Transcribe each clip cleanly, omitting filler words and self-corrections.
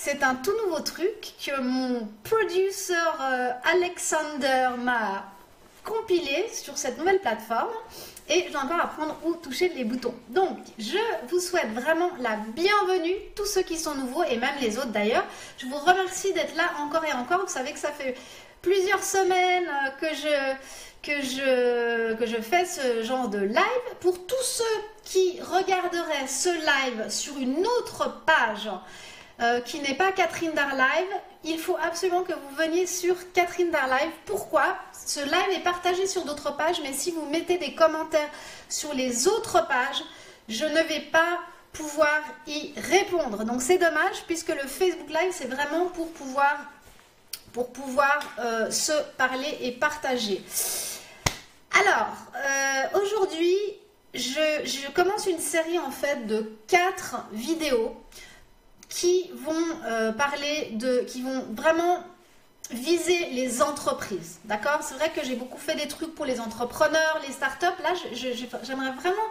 c'est un tout nouveau truc que mon producer Alexander m'a compilé sur cette nouvelle plateforme et je dois encore apprendre où toucher les boutons. Donc, je vous souhaite vraiment la bienvenue, tous ceux qui sont nouveaux et même les autres d'ailleurs. Je vous remercie d'être là encore et encore. Vous savez que ça fait plusieurs semaines que je fais ce genre de live. Pour tous ceux qui regarderaient ce live sur une autre page qui n'est pas Catherine Dar Live, il faut absolument que vous veniez sur Catherine Dar Live. Pourquoi? Ce live est partagé sur d'autres pages, mais si vous mettez des commentaires sur les autres pages, je ne vais pas pouvoir y répondre. Donc c'est dommage puisque le Facebook Live, c'est vraiment pour pouvoir se parler et partager. Alors, aujourd'hui, je commence une série en fait de 4 vidéos qui vont qui vont vraiment viser les entreprises, d'accord? C'est vrai que j'ai beaucoup fait des trucs pour les entrepreneurs, les startups. Là, j'aimerais vraiment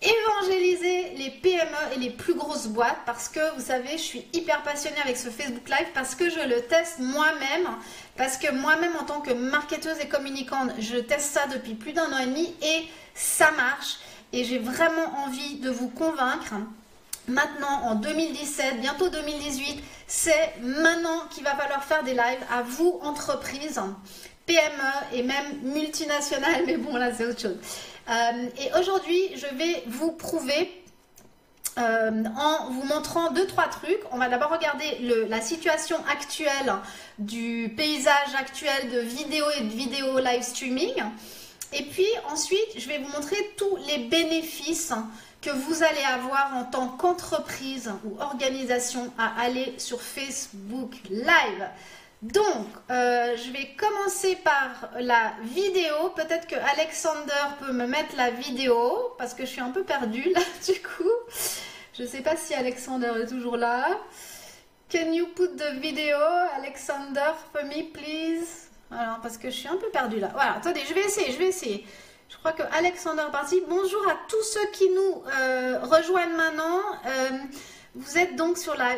évangéliser les PME et les plus grosses boîtes parce que vous savez, je suis hyper passionnée avec ce Facebook Live parce que je le teste moi-même, parce que moi-même en tant que marketeuse et communicante, je teste ça depuis plus d'1 an et demi et ça marche et j'ai vraiment envie de vous convaincre. Maintenant, en 2017, bientôt 2018, c'est maintenant qu'il va falloir faire des lives à vous, entreprises, PME et même multinationales, mais bon, là, c'est autre chose. Et aujourd'hui, je vais vous prouver en vous montrant 2-3 trucs. On va d'abord regarder la situation actuelle du paysage actuel de vidéo et de vidéo live streaming. Et puis ensuite, je vais vous montrer tous les bénéfices que vous allez avoir en tant qu'entreprise ou organisation à aller sur Facebook Live. Donc, je vais commencer par la vidéo. Peut-être que Alexander peut me mettre la vidéo parce que je suis un peu perdue là du coup. Je ne sais pas si Alexander est toujours là. Can you put the video, Alexander, for me, please? Alors, parce que je suis un peu perdue là. Voilà, attendez, je vais essayer. Je crois que Alexander est parti. Bonjour à tous ceux qui nous rejoignent maintenant. Vous êtes donc sur la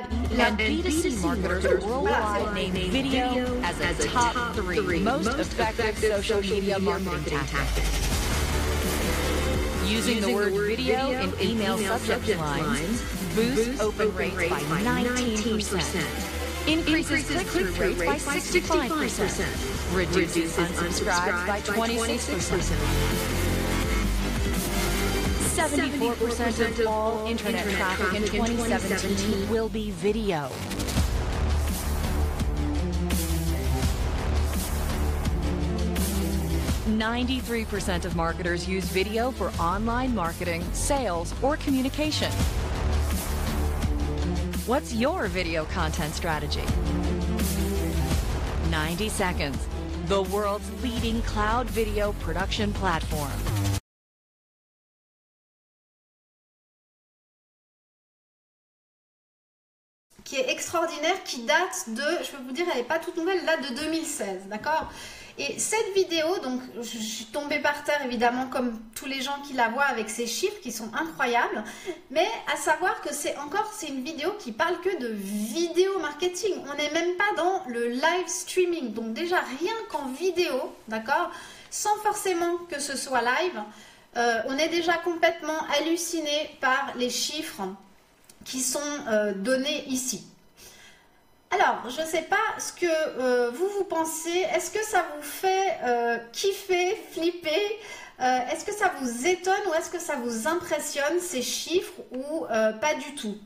B2C marketers worldwide name video as a top 3 most effective social media marketing tactic. Using the word video in email subject lines boosts open rates by 19%, increases click-through rates by 65%, reduces unsubscribes by 26%. 74% of all internet traffic in 2017 will be video. %93 of marketers use video for online marketing, sales, or communication. What's your video content strategy? 90 Seconds, the world's leading cloud video production platform. Qui est extraordinaire, qui date de, je peux vous dire, elle n'est pas toute nouvelle, elle date de 2016, d'accord? Et cette vidéo, donc je suis tombée par terre évidemment comme tous les gens qui la voient avec ces chiffres qui sont incroyables, mais à savoir que c'est une vidéo qui parle que de vidéo marketing, on n'est même pas dans le live streaming, donc déjà rien qu'en vidéo, d'accord, sans forcément que ce soit live, on est déjà complètement halluciné par les chiffres qui sont donnés ici. Alors, je ne sais pas ce que vous pensez. Est-ce que ça vous fait kiffer, flipper? Est-ce que ça vous étonne ou est-ce que ça vous impressionne ces chiffres ou pas du tout?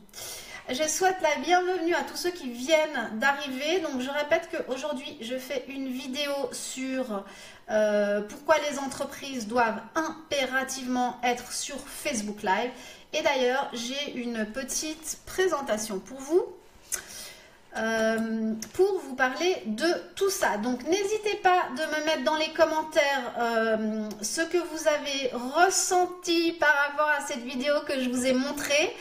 Je souhaite la bienvenue à tous ceux qui viennent d'arriver. Donc, je répète qu'aujourd'hui, je fais une vidéo sur pourquoi les entreprises doivent impérativement être sur Facebook Live. Et d'ailleurs, j'ai une petite présentation pour vous parler de tout ça. Donc, n'hésitez pas de me mettre dans les commentaires ce que vous avez ressenti par rapport à cette vidéo que je vous ai montrée.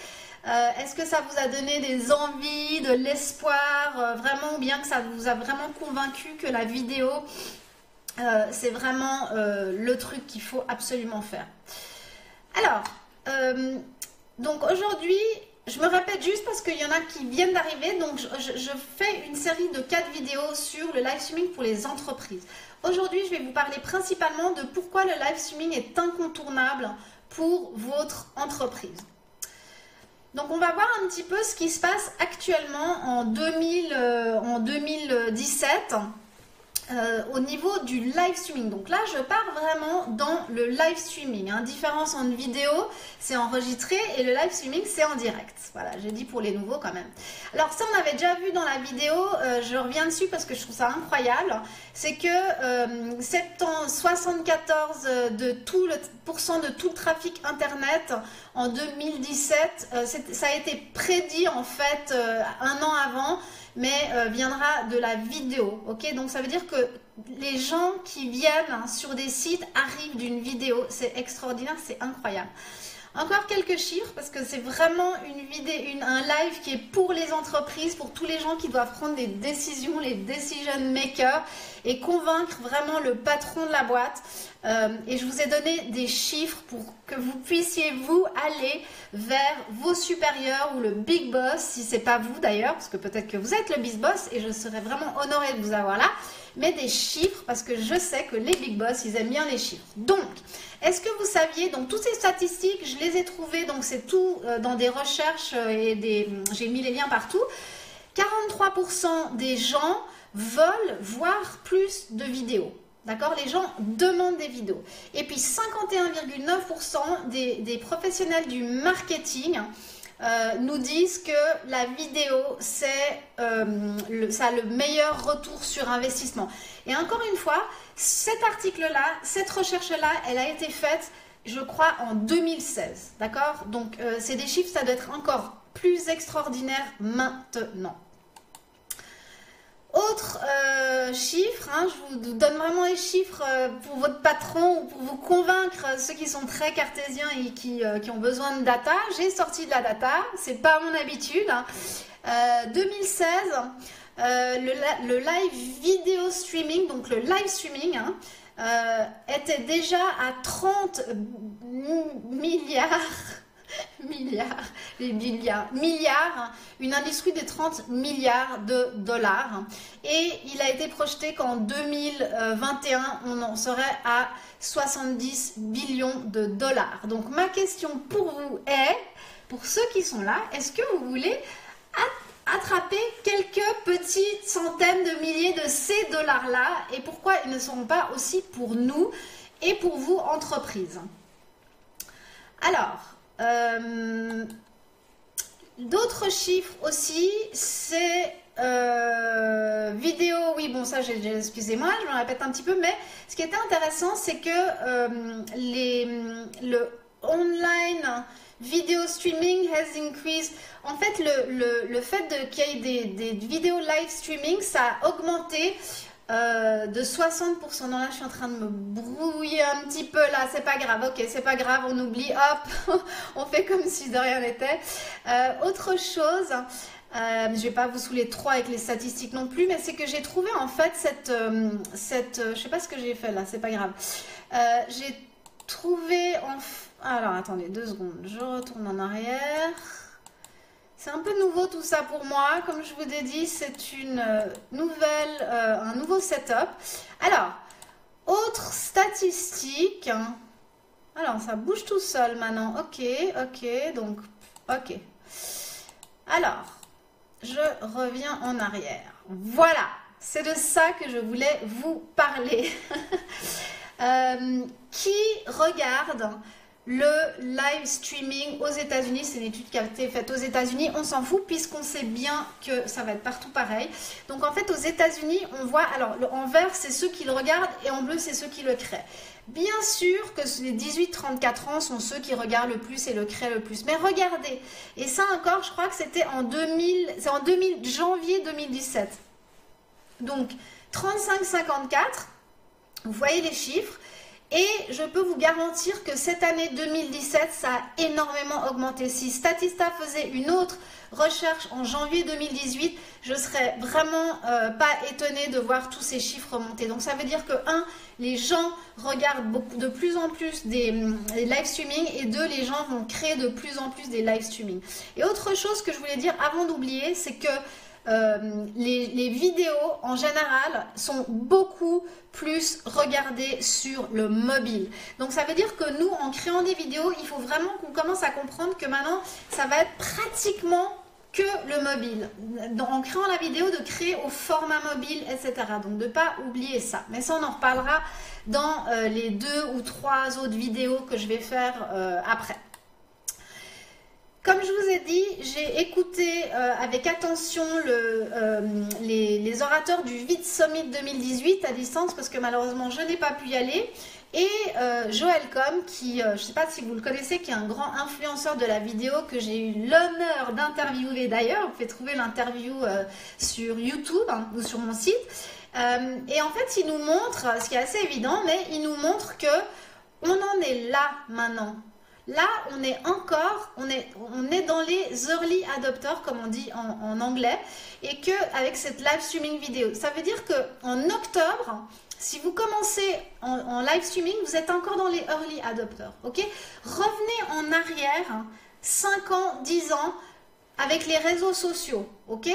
Est-ce que ça vous a donné des envies, de l'espoir, vraiment, ou bien que ça vous a vraiment convaincu que la vidéo, c'est vraiment le truc qu'il faut absolument faire. Alors, donc aujourd'hui, je me répète juste parce qu'il y en a qui viennent d'arriver, donc je fais une série de 4 vidéos sur le live streaming pour les entreprises. Aujourd'hui, je vais vous parler principalement de pourquoi le live streaming est incontournable pour votre entreprise. Donc, on va voir un petit peu ce qui se passe actuellement en 2017 au niveau du live streaming. Donc là, je pars vraiment dans le live streaming. Différence entre vidéo, c'est enregistré et le live streaming, c'est en direct. Voilà, j'ai dit pour les nouveaux quand même. Alors ça, on avait déjà vu dans la vidéo, je reviens dessus parce que je trouve ça incroyable. C'est que 74 de tout le trafic Internet en 2017, ça a été prédit en fait un an avant, mais viendra de la vidéo, ok? Donc ça veut dire que les gens qui viennent sur des sites arrivent d'une vidéo, c'est extraordinaire, c'est incroyable. Encore quelques chiffres parce que c'est vraiment une vidéo, un live qui est pour les entreprises, pour tous les gens qui doivent prendre des décisions, les decision makers et convaincre vraiment le patron de la boîte. Et je vous ai donné des chiffres pour que vous puissiez vous aller vers vos supérieurs ou le big boss, si c'est pas vous d'ailleurs, parce que peut-être que vous êtes le big boss et je serais vraiment honorée de vous avoir là, mais des chiffres parce que je sais que les big boss, ils aiment bien les chiffres. Donc, est-ce que vous saviez, donc toutes ces statistiques, je les ai trouvées, donc c'est tout dans des recherches et j'ai mis les liens partout. 43% des gens veulent voir plus de vidéos. D'accord? Les gens demandent des vidéos. Et puis 51,9% des professionnels du marketing nous disent que la vidéo, ça a le meilleur retour sur investissement. Et encore une fois, cet article-là, cette recherche-là, elle a été faite, je crois, en 2016. D'accord? Donc, c'est des chiffres, ça doit être encore plus extraordinaire maintenant. Autre chiffre, je vous donne vraiment les chiffres pour votre patron ou pour vous convaincre, ceux qui sont très cartésiens et qui ont besoin de data. J'ai sorti de la data, c'est pas mon habitude. 2016, le live vidéo streaming, donc le live streaming, était déjà à 30 milliards, une industrie de 30 milliards de dollars. Et il a été projeté qu'en 2021, on en serait à 70 billions de dollars. Donc ma question pour vous est, pour ceux qui sont là, est-ce que vous voulez attraper quelques petites centaines de milliers de ces dollars-là et pourquoi ils ne seront pas aussi pour nous et pour vous, entreprises? Alors, d'autres chiffres aussi, c'est vidéo, oui bon ça excusez-moi, je me répète un petit peu, mais ce qui était intéressant c'est que le online video streaming has increased. En fait le fait qu'il y ait des vidéos live streaming, ça a augmenté de 60%. Non, là je suis en train de me brouiller un petit peu là, c'est pas grave, ok, c'est pas grave, on oublie, hop, on fait comme si de rien n'était. Autre chose, je vais pas vous saouler trop avec les statistiques non plus, mais c'est que j'ai trouvé en fait je sais pas ce que j'ai fait là, c'est pas grave. J'ai trouvé alors attendez 2 secondes, je retourne en arrière. C'est un peu nouveau tout ça pour moi. Comme je vous ai dit, c'est un nouveau setup. Alors, autre statistique. Alors, ça bouge tout seul maintenant. Ok, donc, ok. Alors, je reviens en arrière. Voilà, c'est de ça que je voulais vous parler. Qui regarde le live streaming aux États-Unis? C'est une étude qui a été faite aux États-Unis. On s'en fout puisqu'on sait bien que ça va être partout pareil. Donc en fait aux États-Unis, on voit, alors en vert c'est ceux qui le regardent et en bleu c'est ceux qui le créent. Bien sûr que les 18-34 ans sont ceux qui regardent le plus et le créent le plus. Mais regardez, et ça encore, je crois que c'était c'est en janvier 2017. Donc 35-54, vous voyez les chiffres. Et je peux vous garantir que cette année 2017, ça a énormément augmenté. Si Statista faisait une autre recherche en janvier 2018, je serais vraiment pas étonnée de voir tous ces chiffres monter. Donc ça veut dire que les gens regardent de plus en plus des live streaming, et 2, les gens vont créer de plus en plus des live streaming. Et autre chose que je voulais dire avant d'oublier, c'est que les vidéos en général sont beaucoup plus regardées sur le mobile. Donc ça veut dire que nous, en créant des vidéos, il faut vraiment qu'on commence à comprendre que maintenant ça va être pratiquement que le mobile. Donc, en créant la vidéo, de créer au format mobile, etc. Donc de ne pas oublier ça. Mais ça, on en reparlera dans les 2 ou 3 autres vidéos que je vais faire après. Comme je vous ai dit, j'ai écouté avec attention les orateurs du VID Summit 2018 à distance, parce que malheureusement je n'ai pas pu y aller. Et Joël Com, qui, je ne sais pas si vous le connaissez, qui est un grand influenceur de la vidéo que j'ai eu l'honneur d'interviewer d'ailleurs. Vous pouvez trouver l'interview sur YouTube ou sur mon site. Et en fait, il nous montre, ce qui est assez évident, mais il nous montre que on en est là maintenant. Là, on est dans les early adopters, comme on dit en anglais, et qu'avec cette live streaming vidéo, ça veut dire qu'en octobre, si vous commencez en live streaming, vous êtes encore dans les early adopters, ok? Revenez en arrière, 5 ans, 10 ans, avec les réseaux sociaux, ok?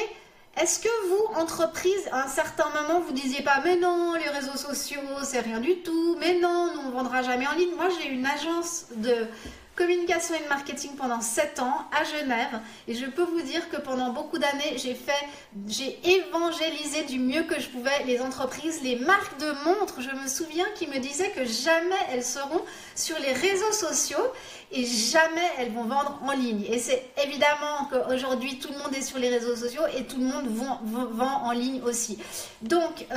Est-ce que vous, entreprise, à un certain moment, vous disiez pas « mais non, les réseaux sociaux, c'est rien du tout, mais non, nous, on ne vendra jamais en ligne ». Moi, j'ai une agence de communication et de marketing pendant 7 ans à Genève, et je peux vous dire que pendant beaucoup d'années, j'ai évangélisé du mieux que je pouvais les entreprises, les marques de montres. Je me souviens qu'ils me disaient que jamais elles seront sur les réseaux sociaux et jamais elles vont vendre en ligne. Et c'est évidemment qu'aujourd'hui, tout le monde est sur les réseaux sociaux et tout le monde vend en ligne aussi. Donc,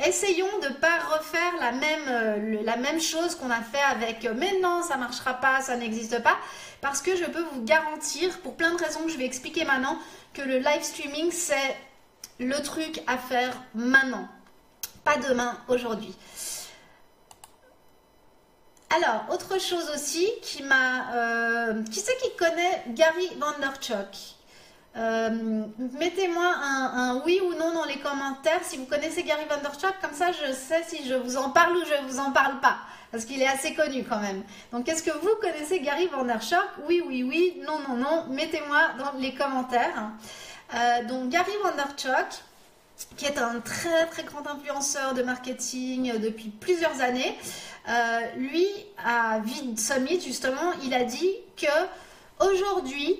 essayons de ne pas refaire la même chose qu'on a fait avec « mais non, ça ne marchera pas, ça n'existe pas ». Parce que je peux vous garantir, pour plein de raisons que je vais expliquer maintenant, que le live streaming, c'est le truc à faire maintenant. Pas demain, aujourd'hui. Alors, autre chose aussi qui c'est qui connaît Gary Vaynerchuk? Mettez-moi un oui ou non dans les commentaires si vous connaissez Gary Vaynerchuk, comme ça je sais si je vous en parle ou je vous en parle pas, parce qu'il est assez connu quand même. Donc est-ce que vous connaissez Gary Vaynerchuk? Oui, oui, oui, non, non, non, mettez-moi dans les commentaires. Donc Gary Vaynerchuk, qui est un très très grand influenceur de marketing depuis plusieurs années, lui à VID Summit justement, il a dit que aujourd'hui,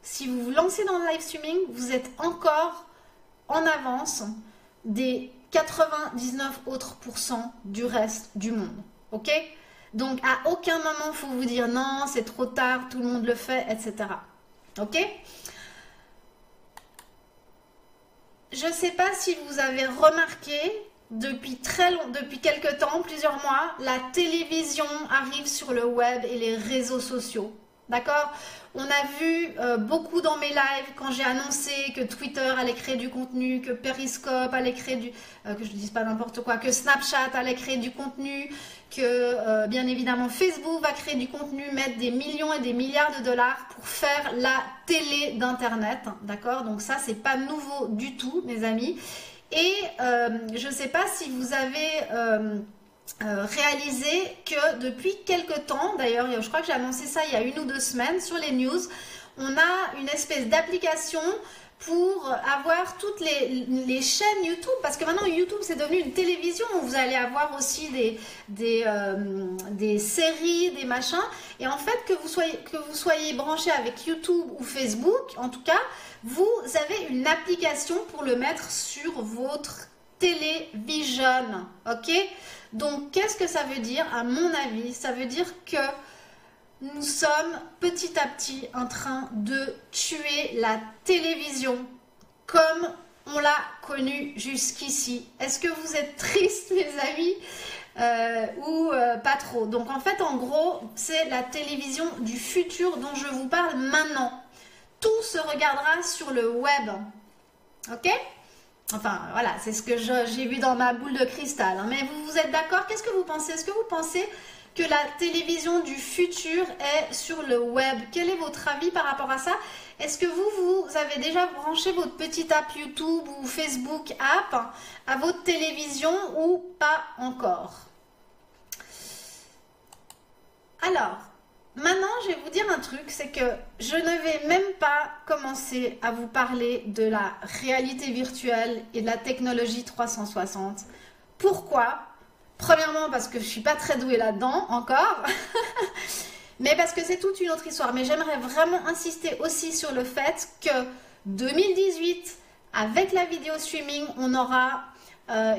si vous vous lancez dans le live streaming, vous êtes encore en avance des 99 autres % du reste du monde. Ok? Donc à aucun moment il faut vous dire non, c'est trop tard, tout le monde le fait, etc. Ok? Je ne sais pas si vous avez remarqué, depuis quelques temps, plusieurs mois, la télévision arrive sur le web et les réseaux sociaux. D'accord? On a vu beaucoup dans mes lives quand j'ai annoncé que Twitter allait créer du contenu, que Periscope allait créer que je ne dise pas n'importe quoi, que Snapchat allait créer du contenu, que bien évidemment Facebook va créer du contenu, mettre des millions et des milliards de dollars pour faire la télé d'Internet. D'accord? Donc ça, c'est pas nouveau du tout, mes amis. Et je ne sais pas si vous avez réalisé que depuis quelques temps, d'ailleurs je crois que j'ai annoncé ça il y a 1 ou 2 semaines sur les news, on a une espèce d'application pour avoir toutes les chaînes YouTube, parce que maintenant YouTube c'est devenu une télévision où vous allez avoir aussi des séries, des machins, et en fait que vous soyez branché avec YouTube ou Facebook, en tout cas vous avez une application pour le mettre sur votre télévision, ok? Donc, qu'est-ce que ça veut dire? À mon avis, ça veut dire que nous sommes petit à petit en train de tuer la télévision comme on l'a connue jusqu'ici. Est-ce que vous êtes tristes, mes amis, ou pas trop? Donc, en fait, en gros, c'est la télévision du futur dont je vous parle maintenant. Tout se regardera sur le web, ok? Enfin, voilà, c'est ce que j'ai vu dans ma boule de cristal. Hein. Mais vous êtes d'accord? Qu'est-ce que vous pensez? Est-ce que vous pensez que la télévision du futur est sur le web? Quel est votre avis par rapport à ça? Est-ce que vous avez déjà branché votre petite app YouTube ou Facebook app à votre télévision ou pas encore? Alors, maintenant, je vais vous dire un truc, c'est que je ne vais même pas commencer à vous parler de la réalité virtuelle et de la technologie 360. Pourquoi? Premièrement, parce que je ne suis pas très douée là-dedans encore, mais parce que c'est toute une autre histoire. Mais j'aimerais vraiment insister aussi sur le fait que 2018, avec la vidéo streaming, on aura...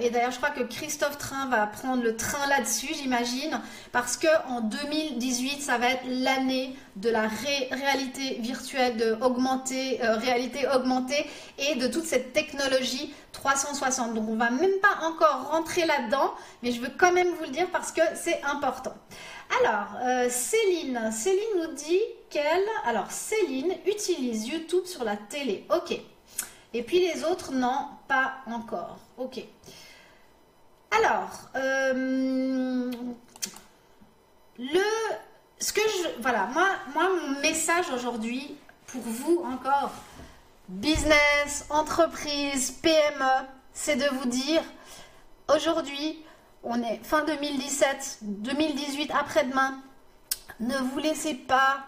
et d'ailleurs, je crois que Christophe Train va prendre le train là-dessus, j'imagine, parce qu'en 2018, ça va être l'année de la réalité virtuelle, de réalité augmentée et de toute cette technologie 360. Donc, on ne va même pas encore rentrer là-dedans, mais je veux quand même vous le dire parce que c'est important. Alors, Céline nous dit qu'elle... Alors, Céline utilise YouTube sur la télé. Ok. Et puis les autres, non, pas encore. Ok. Alors, voilà, moi, mon message aujourd'hui, pour vous encore, business, entreprise, PME, c'est de vous dire, aujourd'hui, on est fin 2017, 2018, après-demain, ne vous laissez pas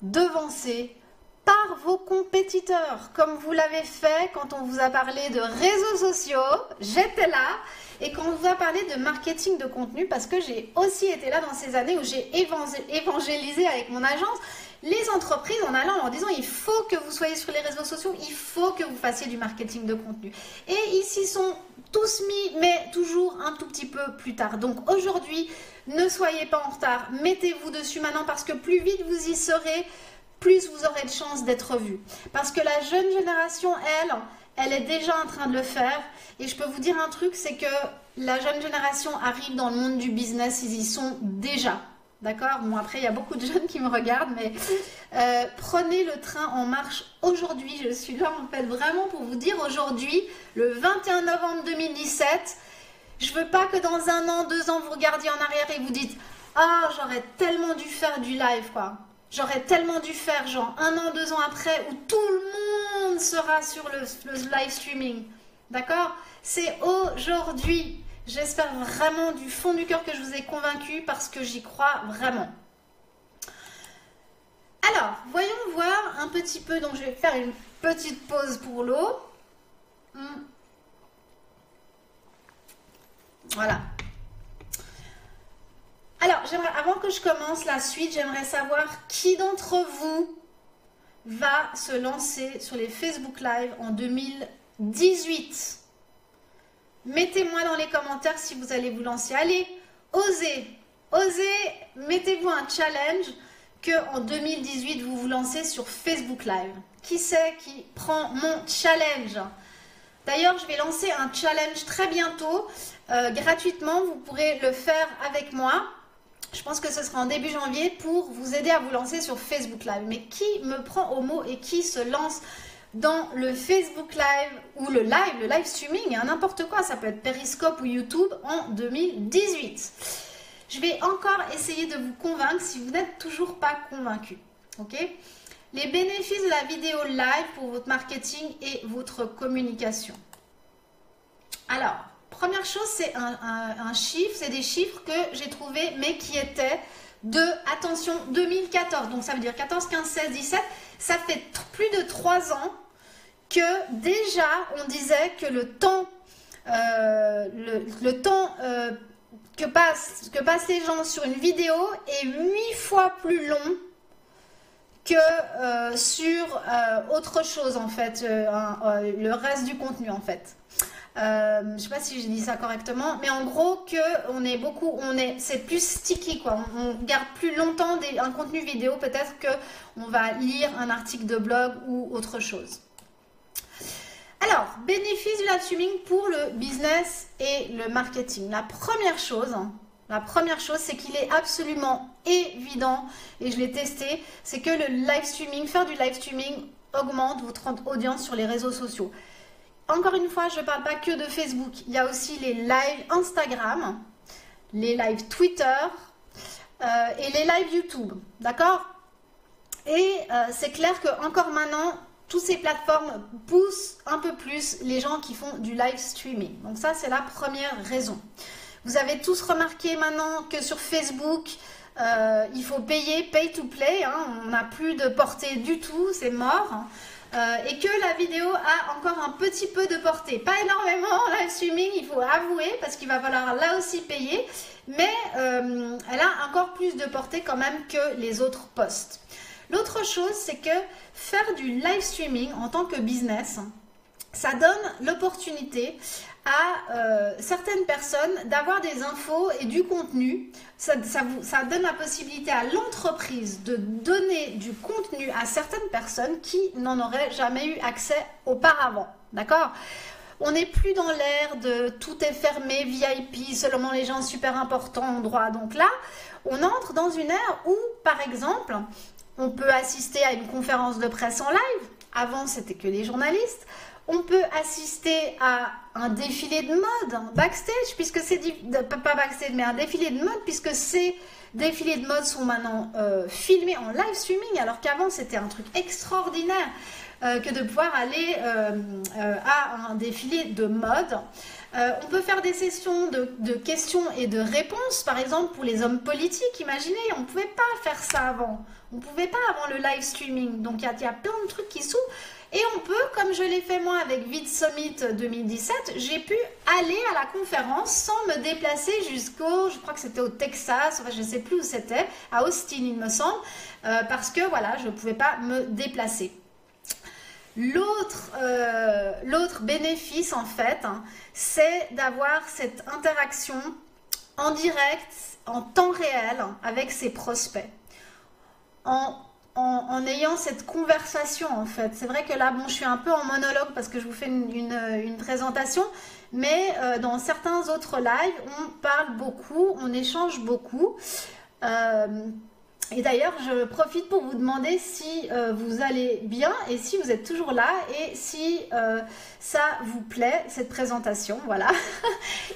devancer par vos compétiteurs, comme vous l'avez fait quand on vous a parlé de réseaux sociaux, j'étais là, et quand on vous a parlé de marketing de contenu, parce que j'ai aussi été là dans ces années où j'ai évangélisé avec mon agence les entreprises en allant en disant il faut que vous soyez sur les réseaux sociaux, il faut que vous fassiez du marketing de contenu. Et ils s'y sont tous mis, mais toujours un tout petit peu plus tard. Donc aujourd'hui, ne soyez pas en retard, mettez-vous dessus maintenant parce que plus vite vous y serez, plus vous aurez de chances d'être vu. Parce que la jeune génération, elle est déjà en train de le faire. Et je peux vous dire un truc, c'est que la jeune génération arrive dans le monde du business, ils y sont déjà. D'accord? Bon, après, il y a beaucoup de jeunes qui me regardent, mais prenez le train en marche aujourd'hui. Je suis là, en fait, vraiment pour vous dire aujourd'hui, le 21 novembre 2017, je veux pas que dans 1 an, 2 ans, vous regardiez en arrière et vous dites « Ah, j'aurais tellement dû faire du live, quoi. J'aurais tellement dû faire, genre, 1 an, 2 ans après, où tout le monde sera sur le live streaming. » D'accord? C'est aujourd'hui. J'espère vraiment du fond du cœur que je vous ai convaincu parce que j'y crois vraiment. Alors, voyons voir un petit peu. Donc, je vais faire une petite pause pour l'eau. Voilà. Alors, avant que je commence la suite, j'aimerais savoir qui d'entre vous va se lancer sur les Facebook Live en 2018. Mettez-moi dans les commentaires si vous allez vous lancer. Allez, osez, mettez-vous un challenge qu'en 2018, vous vous lancez sur Facebook Live. Qui c'est qui prend mon challenge? D'ailleurs, je vais lancer un challenge très bientôt, gratuitement. Vous pourrez le faire avec moi. Je pense que ce sera en début janvier pour vous aider à vous lancer sur Facebook Live. Mais qui me prend au mot et qui se lance dans le Facebook Live ou le live streaming, n'importe quoi, ça peut être Periscope ou YouTube en 2018. Je vais encore essayer de vous convaincre si vous n'êtes toujours pas convaincu. Ok? Les bénéfices de la vidéo live pour votre marketing et votre communication. Alors, première chose, c'est un chiffre, c'est des chiffres que j'ai trouvés, mais qui étaient de, attention, 2014. Donc, ça veut dire 14, 15, 16, 17. Ça fait plus de 3 ans que déjà, on disait que le temps que passent les gens sur une vidéo est 8 fois plus long que sur autre chose, en fait, le reste du contenu, en fait. Je ne sais pas si j'ai dit ça correctement, mais en gros c'est plus sticky, quoi. On garde plus longtemps un contenu vidéo, peut-être que on va lire un article de blog ou autre chose. Alors, bénéfice du live streaming pour le business et le marketing. La première chose, c'est qu'il est absolument évident, et je l'ai testé, c'est que faire du live streaming augmente votre audience sur les réseaux sociaux. encore une fois, je ne parle pas que de Facebook. Il y a aussi les lives Instagram, les lives Twitter et les lives YouTube. D'accord? Et c'est clair que encore maintenant, toutes ces plateformes poussent un peu plus les gens qui font du live streaming. Donc ça, c'est la première raison. Vous avez tous remarqué maintenant que sur Facebook, il faut payer, pay to play. Hein, on n'a plus de portée du tout, c'est mort. Et que la vidéo a encore un petit peu de portée. Pas énormément en live streaming, il faut avouer, parce qu'il va falloir là aussi payer. Mais elle a encore plus de portée quand même que les autres posts. L'autre chose, c'est que faire du live streaming en tant que business, ça donne l'opportunité à certaines personnes d'avoir des infos et du contenu. Ça donne la possibilité à l'entreprise de donner du contenu à certaines personnes qui n'en auraient jamais eu accès auparavant. D'accord ? On n'est plus dans l'ère de tout est fermé, VIP, seulement les gens super importants ont droit. Donc là, on entre dans une ère où, par exemple, on peut assister à une conférence de presse en live. Avant, c'était que les journalistes. On peut assister à un défilé de mode, backstage, puisque c'est pas backstage, mais un défilé de mode, puisque ces défilés de mode sont maintenant filmés en live streaming, alors qu'avant c'était un truc extraordinaire que de pouvoir aller à un défilé de mode. On peut faire des sessions de questions et de réponses, par exemple pour les hommes politiques. Imaginez, on ne pouvait pas faire ça avant. On ne pouvait pas avant le live streaming. Donc il y a plein de trucs qui s'ouvrent. Et on peut, comme je l'ai fait moi avec Vid Summit 2017, j'ai pu aller à la conférence sans me déplacer jusqu'au, je crois que c'était au Texas, enfin je ne sais plus où c'était, à Austin il me semble, parce que voilà, je ne pouvais pas me déplacer. L'autre bénéfice en fait, hein, c'est d'avoir cette interaction en direct, en temps réel, avec ses prospects. En ayant cette conversation en fait. C'est vrai que là, bon, je suis un peu en monologue parce que je vous fais une présentation, mais dans certains autres lives, on parle beaucoup, on échange beaucoup. Et d'ailleurs, je profite pour vous demander si vous allez bien et si vous êtes toujours là et si ça vous plaît, cette présentation, voilà.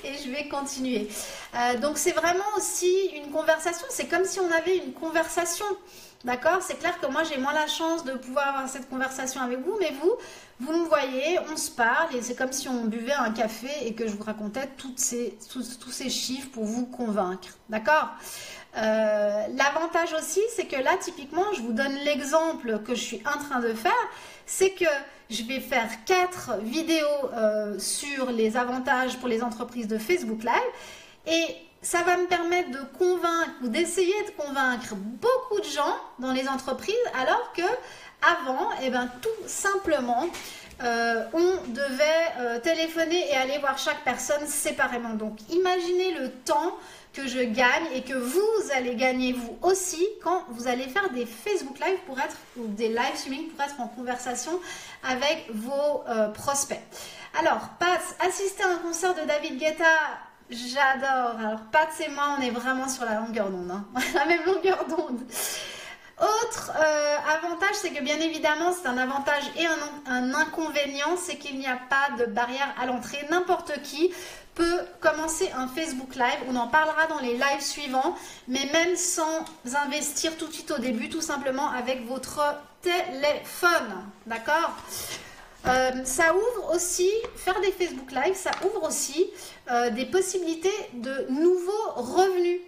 Et je vais continuer. Donc, c'est vraiment aussi une conversation. C'est comme si on avait une conversation. D'accord? C'est clair que moi, j'ai moins la chance de pouvoir avoir cette conversation avec vous, mais vous me voyez, on se parle et c'est comme si on buvait un café et que je vous racontais tous ces chiffres pour vous convaincre. D'accord? L'avantage aussi, c'est que là, typiquement, je vous donne l'exemple que je suis en train de faire, c'est que je vais faire 4 vidéos sur les avantages pour les entreprises de Facebook Live et ça va me permettre de convaincre ou d'essayer de convaincre beaucoup de gens dans les entreprises, alors que avant, eh ben, tout simplement, on devait téléphoner et aller voir chaque personne séparément. Donc, imaginez le temps que je gagne et que vous allez gagner vous aussi quand vous allez faire des Facebook Live ou des live streaming pour être en conversation avec vos prospects. Alors, Pat, assister à un concert de David Guetta, j'adore. Alors, Pat et moi, on est vraiment sur la longueur d'onde, hein. La même longueur d'onde. Autre avantage, c'est que bien évidemment, c'est un avantage et un inconvénient, c'est qu'il n'y a pas de barrière à l'entrée. N'importe qui peut commencer un Facebook Live. On en parlera dans les lives suivants, mais même sans investir tout de suite au début, tout simplement avec votre téléphone. D'accord ? Ça ouvre aussi, faire des Facebook Live, ça ouvre aussi des possibilités de nouveaux revenus.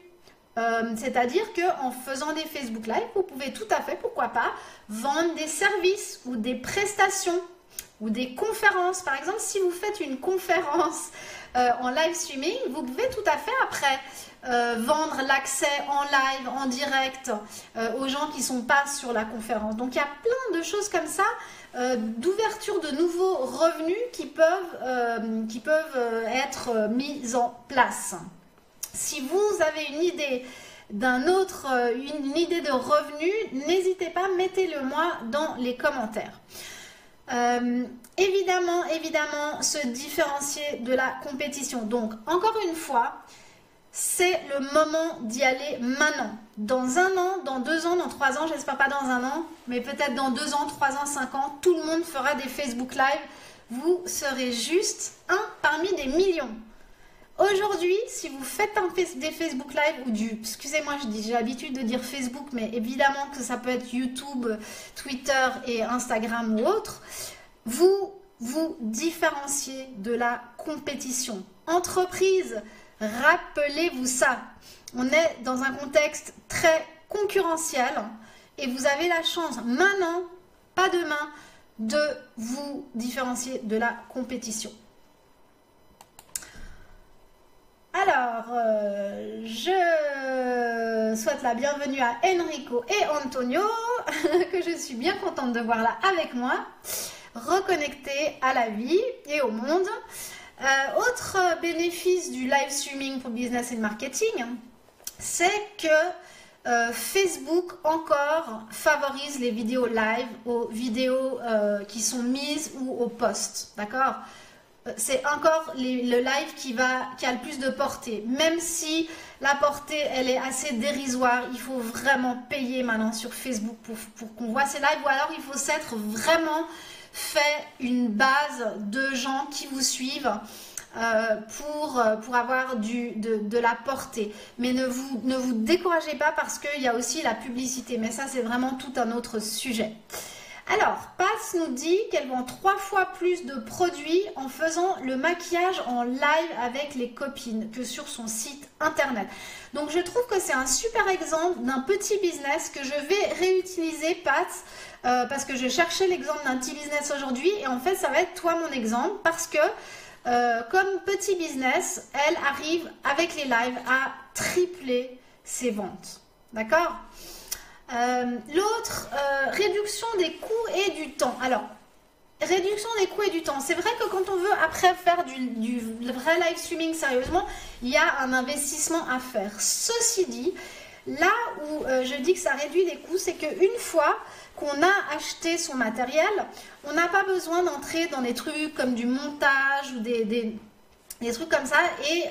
C'est-à-dire qu'en faisant des Facebook Live, vous pouvez tout à fait, pourquoi pas, vendre des services ou des prestations ou des conférences. Par exemple, si vous faites une conférence en live streaming, vous pouvez tout à fait après vendre l'accès en live, en direct aux gens qui ne sont pas sur la conférence. Donc, il y a plein de choses comme ça, d'ouverture de nouveaux revenus qui peuvent être mis en place. Si vous avez une idée une idée de revenu, n'hésitez pas, mettez-le moi dans les commentaires. Évidemment, se différencier de la compétition. Donc, encore une fois, c'est le moment d'y aller maintenant. Dans 1 an, dans 2 ans, dans 3 ans, j'espère pas dans 1 an, mais peut-être dans 2 ans, 3 ans, 5 ans, tout le monde fera des Facebook Live. vous serez juste un parmi des millions. Aujourd'hui, si vous faites des Facebook Live ou excusez-moi, j'ai l'habitude de dire Facebook, mais évidemment que ça peut être YouTube, Twitter et Instagram ou autre, vous vous différenciez de la compétition. Entreprise, rappelez-vous ça. On est dans un contexte très concurrentiel et vous avez la chance maintenant, pas demain, de vous différencier de la compétition. Alors, je souhaite la bienvenue à Enrico et Antonio, que je suis bien contente de voir là avec moi, reconnectés à la vie et au monde. Autre bénéfice du live streaming pour business et marketing, c'est que Facebook encore favorise les vidéos live aux vidéos qui sont mises ou aux posts, d'accord? C'est encore le live qui a le plus de portée. Même si la portée, elle est assez dérisoire, il faut vraiment payer maintenant sur Facebook pour qu'on voit ces lives. Ou alors, il faut s'être vraiment fait une base de gens qui vous suivent pour avoir de la portée. Mais ne vous découragez pas parce qu'il y a aussi la publicité. Mais ça, c'est vraiment tout un autre sujet. Alors, Pass nous dit qu'elle vend 3 fois plus de produits en faisant le maquillage en live avec les copines que sur son site internet. Donc, je trouve que c'est un super exemple d'un petit business que je vais réutiliser, Pat, parce que je cherchais l'exemple d'un petit business aujourd'hui et en fait, ça va être toi mon exemple parce que comme petit business, elle arrive avec les lives à tripler ses ventes. D'accord ? L'autre, réduction des coûts et du temps. Alors, réduction des coûts et du temps. C'est vrai que quand on veut après faire du vrai live streaming sérieusement, il y a un investissement à faire. Ceci dit, là où je dis que ça réduit les coûts, c'est qu'une fois qu'on a acheté son matériel, on n'a pas besoin d'entrer dans des trucs comme du montage ou des trucs comme ça. Et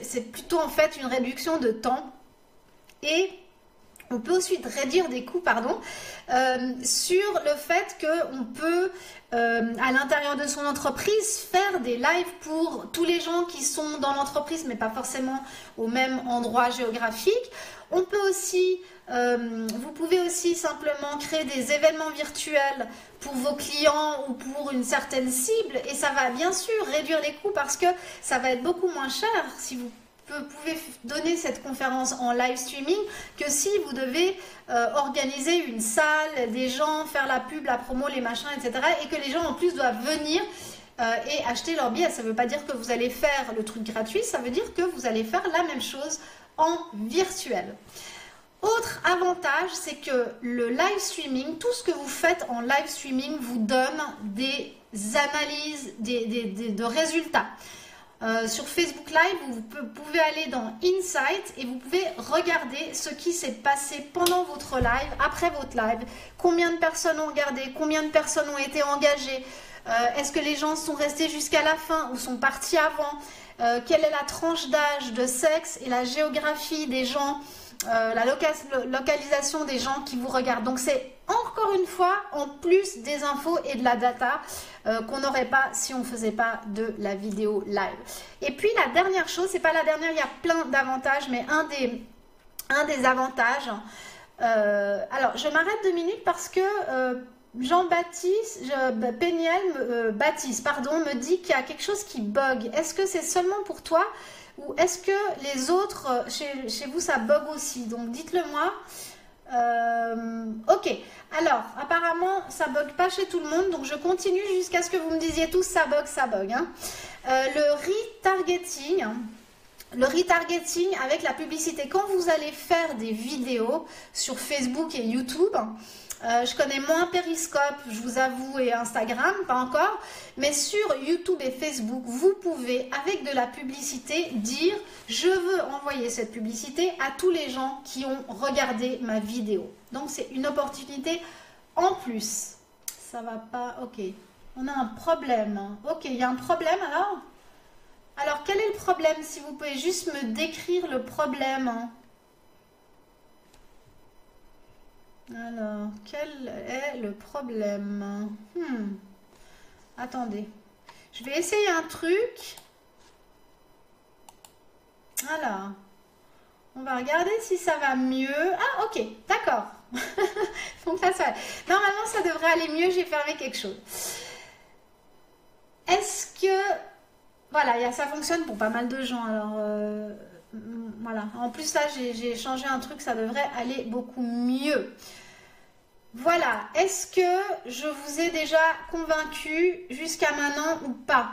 c'est plutôt en fait une réduction de temps. Et on peut aussi réduire des coûts, sur le fait qu'on peut, à l'intérieur de son entreprise, faire des lives pour tous les gens qui sont dans l'entreprise, mais pas forcément au même endroit géographique. On peut aussi, vous pouvez aussi simplement créer des événements virtuels pour vos clients ou pour une certaine cible, et ça va bien sûr réduire les coûts parce que ça va être beaucoup moins cher si vous pouvez donner cette conférence en live streaming que si vous devez organiser une salle, des gens, faire la pub, la promo, les machins, etc. et que les gens en plus doivent venir et acheter leur billet. Ça ne veut pas dire que vous allez faire le truc gratuit, ça veut dire que vous allez faire la même chose en virtuel. Autre avantage, c'est que le live streaming, tout ce que vous faites en live streaming vous donne des analyses, de résultats. Sur Facebook Live, vous pouvez aller dans Insight et vous pouvez regarder ce qui s'est passé pendant votre live, après votre live, combien de personnes ont regardé, combien de personnes ont été engagées, est-ce que les gens sont restés jusqu'à la fin ou sont partis avant, quelle est la tranche d'âge, de sexe et la géographie des gens, la localisation des gens qui vous regardent. Donc c'est encore une fois en plus des infos et de la data qu'on n'aurait pas si on ne faisait pas de la vidéo live. Et puis la dernière chose, c'est pas la dernière, il y a plein d'avantages, mais un des avantages, alors je m'arrête 2 minutes parce que Jean-Baptiste, Baptiste, me dit qu'il y a quelque chose qui bug. Est-ce que c'est seulement pour toi ou est-ce que les autres, chez vous, ça bug aussi? Donc dites-le moi. Ok, alors apparemment ça bug pas chez tout le monde, donc je continue jusqu'à ce que vous me disiez tous ça bug. Hein. Le retargeting avec la publicité, quand vous allez faire des vidéos sur Facebook et YouTube, je connais moins Periscope, je vous avoue, et Instagram, pas encore, mais sur YouTube et Facebook, vous pouvez, avec de la publicité, dire « Je veux envoyer cette publicité à tous les gens qui ont regardé ma vidéo ». Donc, c'est une opportunité en plus. Ça va pas, ok. On a un problème. Ok, il y a un problème alors? Alors, quel est le problème? Si vous pouvez juste me décrire le problème. Alors, quel est le problème? Attendez. Je vais essayer un truc. Alors, on va regarder si ça va mieux. Ah, ok, d'accord. Donc là, normalement, ça devrait aller mieux. J'ai fermé quelque chose. Est-ce que... Voilà, ça fonctionne pour pas mal de gens. Alors, voilà. En plus, là, j'ai changé un truc. Ça devrait aller beaucoup mieux. Voilà. Est-ce que je vous ai déjà convaincu jusqu'à maintenant ou pas?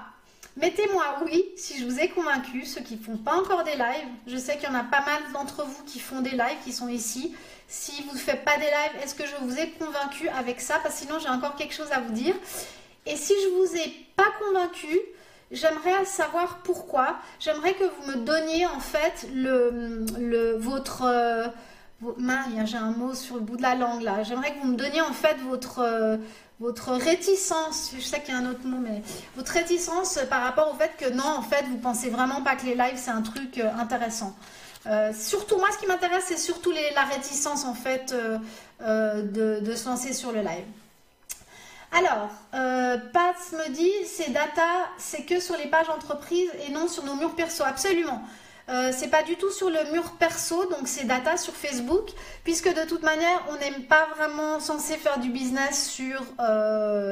Mettez-moi oui si je vous ai convaincu, ceux qui ne font pas encore des lives. Je sais qu'il y en a pas mal d'entre vous qui font des lives, qui sont ici. Si vous ne faites pas des lives, est-ce que je vous ai convaincu avec ça? Parce que sinon, j'ai encore quelque chose à vous dire. Et si je ne vous ai pas convaincu, j'aimerais savoir pourquoi. J'aimerais que vous me donniez en fait votre... j'ai un mot sur le bout de la langue là. J'aimerais que vous me donniez en fait votre réticence, je sais qu'il y a un autre mot, mais votre réticence par rapport au fait que non, en fait, vous pensez vraiment pas que les lives, c'est un truc intéressant. Surtout, moi, ce qui m'intéresse, c'est surtout la réticence, en fait, de se lancer sur le live. Alors, Pat me dit, ces data, c'est que sur les pages entreprises et non sur nos murs perso. Absolument. C'est pas du tout sur le mur perso, donc c'est data sur Facebook, puisque de toute manière, on n'est pas vraiment censé faire du business sur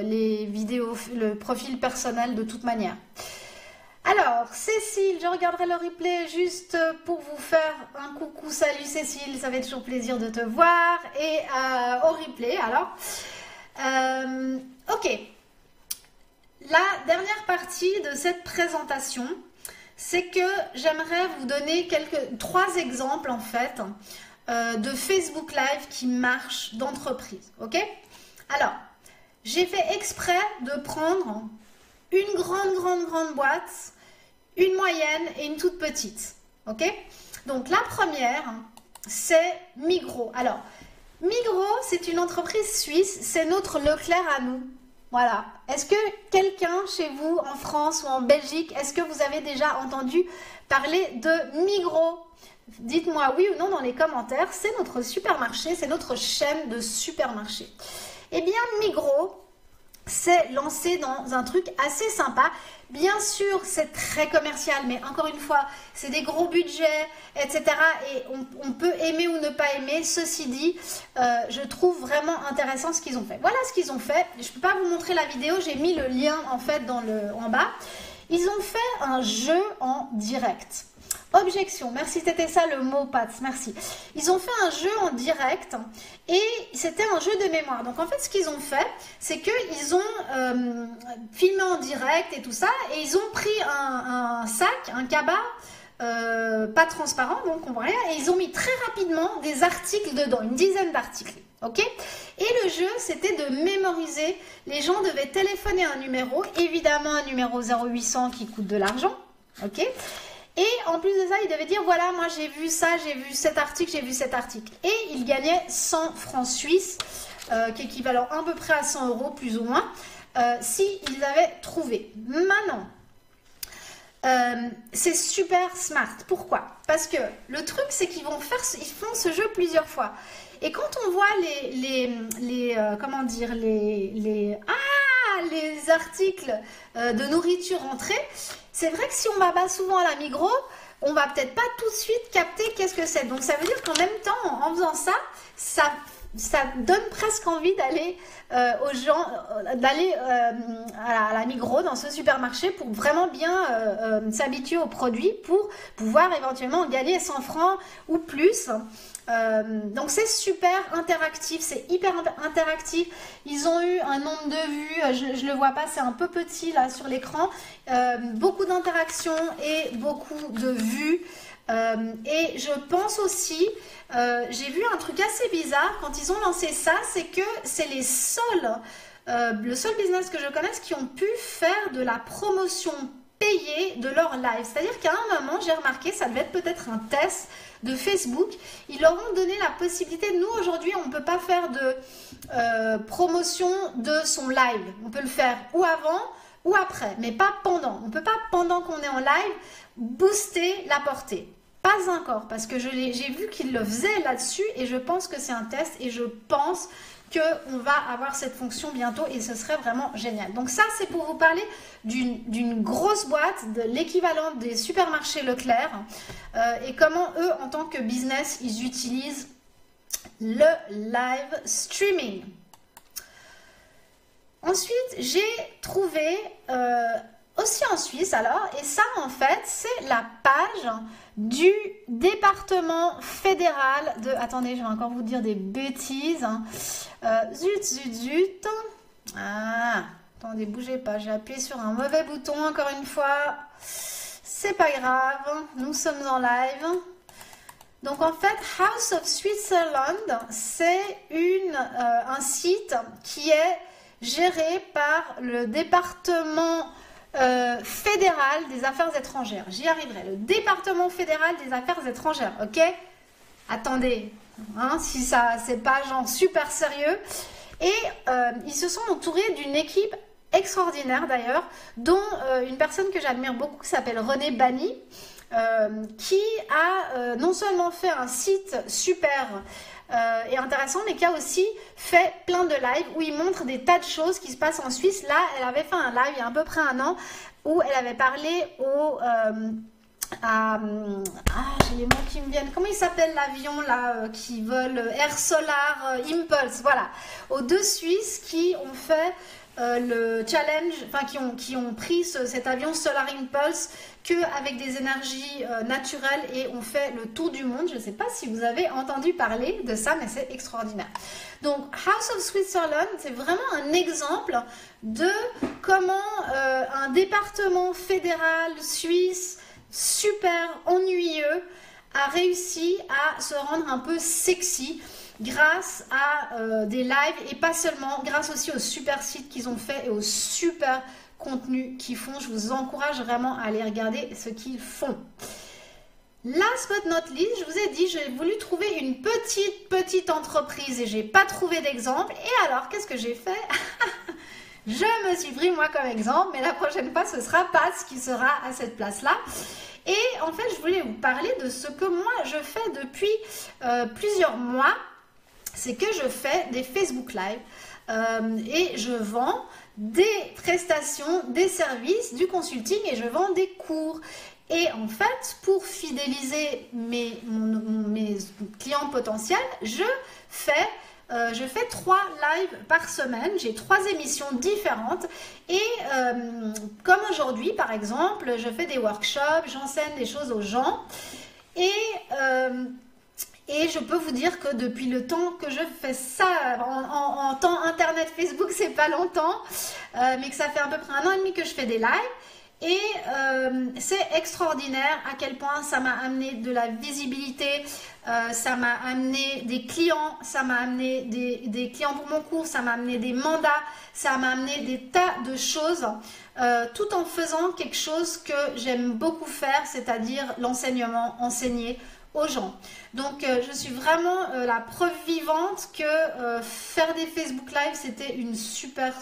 les vidéos, le profil personnel de toute manière. Alors, Cécile, je regarderai le replay juste pour vous faire un coucou. Salut Cécile, ça fait toujours plaisir de te voir. Et au replay, alors. Ok. La dernière partie de cette présentation, c'est que j'aimerais vous donner trois exemples en fait de Facebook Live qui marchent d'entreprise. Ok? Alors, j'ai fait exprès de prendre une grande boîte, une moyenne et une toute petite. Ok? Donc la première, c'est Migros. Alors, Migros, c'est une entreprise suisse, c'est notre Leclerc à nous. Voilà. Est-ce que quelqu'un chez vous, en France ou en Belgique, est-ce que vous avez déjà entendu parler de Migros? Dites-moi oui ou non dans les commentaires. C'est notre supermarché, c'est notre chaîne de supermarché. Eh bien, Migros s'est lancé dans un truc assez sympa. Bien sûr, c'est très commercial, mais encore une fois, c'est des gros budgets, etc. Et on peut aimer ou ne pas aimer. Ceci dit, je trouve vraiment intéressant ce qu'ils ont fait. Voilà ce qu'ils ont fait. Je ne peux pas vous montrer la vidéo, j'ai mis le lien en fait en bas. Ils ont fait un jeu en direct. Objection, merci, c'était ça le mot, Pat, merci. Ils ont fait un jeu en direct et c'était un jeu de mémoire. Donc en fait, ce qu'ils ont fait, c'est qu'ils ont filmé en direct et tout ça, et ils ont pris un sac, un cabas, pas transparent, donc on voit rien, et ils ont mis très rapidement des articles dedans, une dizaine d'articles. Ok? Et le jeu, c'était de mémoriser. Les gens devaient téléphoner un numéro, évidemment un numéro 0800 qui coûte de l'argent. Ok? Et en plus de ça, il devait dire, voilà, moi j'ai vu ça, j'ai vu cet article, j'ai vu cet article. Et il gagnait 100 francs suisses, qui est équivalent à peu près à 100 € plus ou moins, s'ils avaient trouvé. Maintenant, c'est super smart. Pourquoi? Parce que le truc, c'est qu'ils font ce jeu plusieurs fois. Et quand on voit les articles de nourriture entrée, c'est vrai que si on va souvent à la Migros, on va peut-être pas tout de suite capter qu'est-ce que c'est. Donc ça veut dire qu'en même temps, en faisant ça, ça donne presque envie d'aller aux gens, d'aller à la Migros dans ce supermarché pour vraiment bien s'habituer aux produits pour pouvoir éventuellement gagner 100 francs ou plus. Donc c'est super interactif, c'est hyper interactif. Ils ont eu un nombre de vues, je le vois pas, c'est un peu petit là sur l'écran, beaucoup d'interactions et beaucoup de vues. Et je pense aussi, j'ai vu un truc assez bizarre quand ils ont lancé ça, c'est que c'est le seul business que je connaisse qui ont pu faire de la promotion payée de leur live. C'est-à-dire qu'à un moment, j'ai remarqué, ça devait être peut-être un test de Facebook, ils leur ont donné la possibilité. Nous aujourd'hui, on ne peut pas faire de promotion de son live. On peut le faire ou avant ou après, mais pas pendant. On ne peut pas, pendant qu'on est en live, booster la portée. Pas encore, parce que j'ai vu qu'ils le faisaient là-dessus et je pense que c'est un test et je pense qu'on va avoir cette fonction bientôt et ce serait vraiment génial. Donc ça, c'est pour vous parler d'une grosse boîte, de l'équivalent des supermarchés Leclerc et comment eux, en tant que business, ils utilisent le live streaming. Ensuite, j'ai trouvé aussi en Suisse alors, et ça en fait, c'est la page du département fédéral de... Attendez, je vais encore vous dire des bêtises. Zut. Ah, attendez, bougez pas, j'ai appuyé sur un mauvais bouton encore une fois. C'est pas grave, nous sommes en live. Donc en fait, House of Switzerland, c'est un site qui est géré par le département fédéral des affaires étrangères. J'y arriverai. Le département fédéral des affaires étrangères, ok? Attendez, hein, si ça, c'est pas genre super sérieux. Et ils se sont entourés d'une équipe extraordinaire d'ailleurs, dont une personne que j'admire beaucoup qui s'appelle René Bani, qui a non seulement fait un site super et intéressant, mais qui a aussi fait plein de lives où il montre des tas de choses qui se passent en Suisse. Là, elle avait fait un live il y a à peu près un an où elle avait parlé j'ai les mots qui me viennent. Comment il s'appelle l'avion là qui vole Air Solar Impulse, voilà, aux deux Suisses qui ont fait le challenge, enfin qui ont pris cet avion Solar Impulse avec des énergies naturelles et ont fait le tour du monde. Je ne sais pas si vous avez entendu parler de ça, mais c'est extraordinaire. Donc House of Switzerland, c'est vraiment un exemple de comment un département fédéral suisse super ennuyeux a réussi à se rendre un peu sexy grâce à des lives et pas seulement, grâce aussi aux super sites qu'ils ont fait et aux super contenus qu'ils font. Je vous encourage vraiment à aller regarder ce qu'ils font. Last but not least, je vous ai dit, j'ai voulu trouver une petite entreprise et j'ai pas trouvé d'exemple. Et alors, qu'est-ce que j'ai fait? Je me suis pris moi comme exemple, mais la prochaine fois, ce sera Paz qui sera à cette place-là. Et en fait, je voulais vous parler de ce que moi, je fais depuis plusieurs mois. C'est que je fais des Facebook Live et je vends des prestations, des services, du consulting et je vends des cours. Et en fait, pour fidéliser mes clients potentiels, je fais 3 lives par semaine. J'ai 3 émissions différentes. Et comme aujourd'hui, par exemple, je fais des workshops, j'enseigne des choses aux gens. Et je peux vous dire que depuis le temps que je fais ça, en temps internet Facebook, c'est pas longtemps, mais que ça fait à peu près 1 an et demi que je fais des lives. Et c'est extraordinaire à quel point ça m'a amené de la visibilité, ça m'a amené des clients, ça m'a amené des clients pour mon cours, ça m'a amené des mandats, ça m'a amené des tas de choses, tout en faisant quelque chose que j'aime beaucoup faire, c'est-à-dire l'enseignement, enseigner aux gens. Donc je suis vraiment la preuve vivante que faire des Facebook Live, c'était une super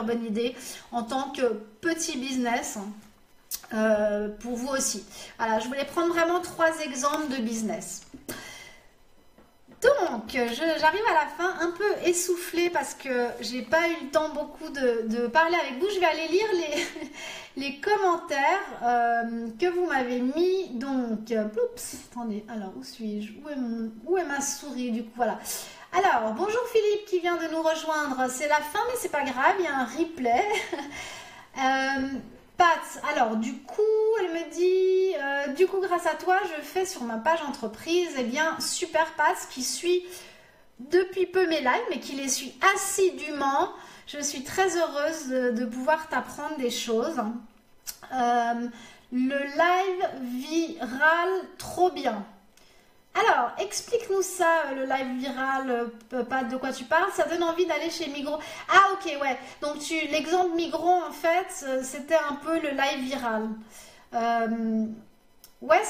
bonne idée en tant que petit business. Pour vous aussi. Voilà, je voulais prendre vraiment 3 exemples de business. Donc, j'arrive à la fin un peu essoufflée parce que j'ai pas eu le temps beaucoup de parler avec vous. Je vais aller lire les commentaires que vous m'avez mis. Donc, oups, attendez, alors où suis-je? Où est ma souris du coup? Voilà. Alors, bonjour Philippe qui vient de nous rejoindre. C'est la fin, mais c'est pas grave, il y a un replay. Pat, alors du coup, elle me dit, du coup grâce à toi, je fais sur ma page entreprise, eh bien super Pat, qui suit depuis peu mes lives, mais qui les suit assidûment. Je suis très heureuse de pouvoir t'apprendre des choses. Le live viral, trop bien. Alors, explique-nous ça, le live viral, pas de quoi tu parles, ça donne envie d'aller chez Migros. Ah ok, ouais, donc l'exemple Migros, en fait, c'était un peu le live viral. Ouais,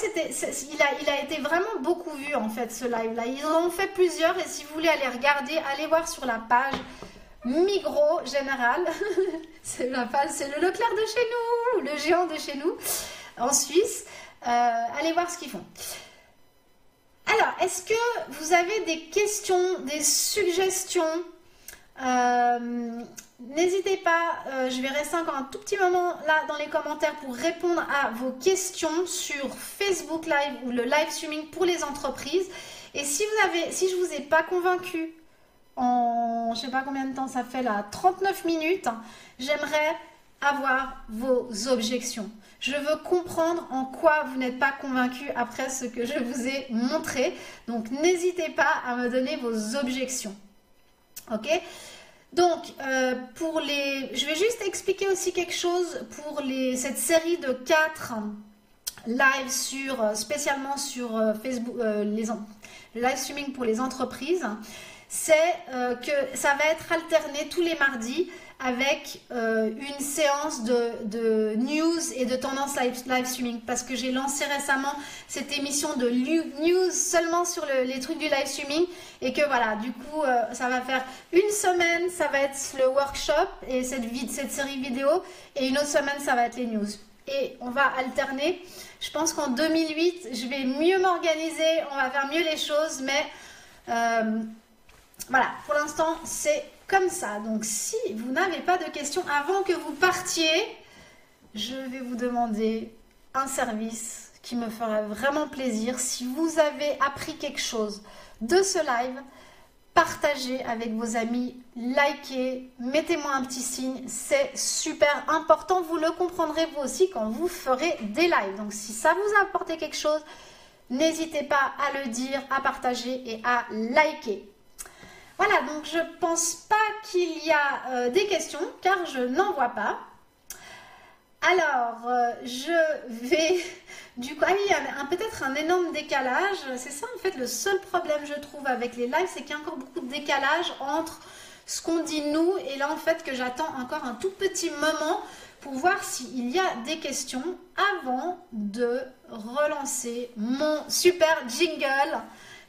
il a été vraiment beaucoup vu, en fait, ce live-là. Ils en ont fait plusieurs, et si vous voulez aller regarder, allez voir sur la page Migros Général. C'est la page, c'est le Leclerc de chez nous, le géant de chez nous, en Suisse. Allez voir ce qu'ils font. Alors, est-ce que vous avez des questions, des suggestions N'hésitez pas, je vais rester encore un tout petit moment là dans les commentaires pour répondre à vos questions sur Facebook Live ou le live streaming pour les entreprises. Et si je vous ai pas convaincu en, je sais pas combien de temps ça fait là, 39 minutes, j'aimerais avoir vos objections. Je veux comprendre en quoi vous n'êtes pas convaincu après ce que je vous ai montré. Donc, n'hésitez pas à me donner vos objections. Ok? Donc, je vais juste expliquer aussi quelque chose pour cette série de 4 lives spécialement sur Facebook, le live streaming pour les entreprises. C'est que ça va être alterné tous les mardis avec une séance de news et de tendance live streaming, parce que j'ai lancé récemment cette émission de news seulement sur les trucs du live streaming, et que voilà, du coup ça va faire une semaine, ça va être le workshop et cette série vidéo, et une autre semaine ça va être les news, et on va alterner. Je pense qu'en 2008 je vais mieux m'organiser, on va faire mieux les choses, mais voilà, pour l'instant c'est comme ça. Donc si vous n'avez pas de questions avant que vous partiez, je vais vous demander un service qui me ferait vraiment plaisir. Si vous avez appris quelque chose de ce live, partagez avec vos amis, likez, mettez-moi un petit signe, c'est super important. Vous le comprendrez vous aussi quand vous ferez des lives. Donc si ça vous a apporté quelque chose, n'hésitez pas à le dire, à partager et à liker. Voilà, donc je pense pas qu'il y a des questions, car je n'en vois pas. Alors, je vais... Du coup, il y a peut-être un énorme décalage. C'est ça, en fait, le seul problème, je trouve, avec les lives, c'est qu'il y a encore beaucoup de décalage entre ce qu'on dit nous, et là, en fait, que j'attends encore un tout petit moment pour voir s'il y a des questions avant de relancer mon super jingle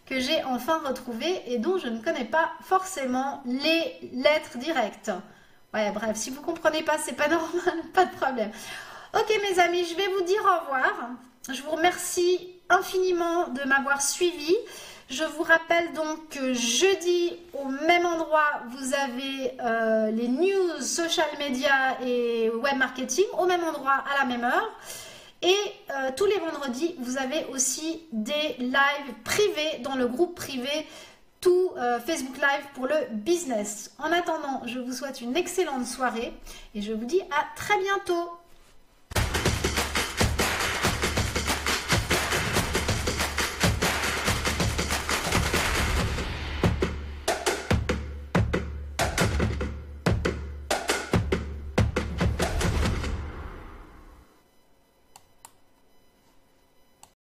que j'ai enfin retrouvé et dont je ne connais pas forcément les lettres directes. Ouais, bref, si vous ne comprenez pas, c'est pas normal, pas de problème. Ok, mes amis, je vais vous dire au revoir. Je vous remercie infiniment de m'avoir suivi. Je vous rappelle donc que jeudi, au même endroit, vous avez les news, social media et web marketing, au même endroit, à la même heure. Et tous les vendredis, vous avez aussi des lives privés dans le groupe privé, tout Facebook Live pour le business. En attendant, je vous souhaite une excellente soirée et je vous dis à très bientôt.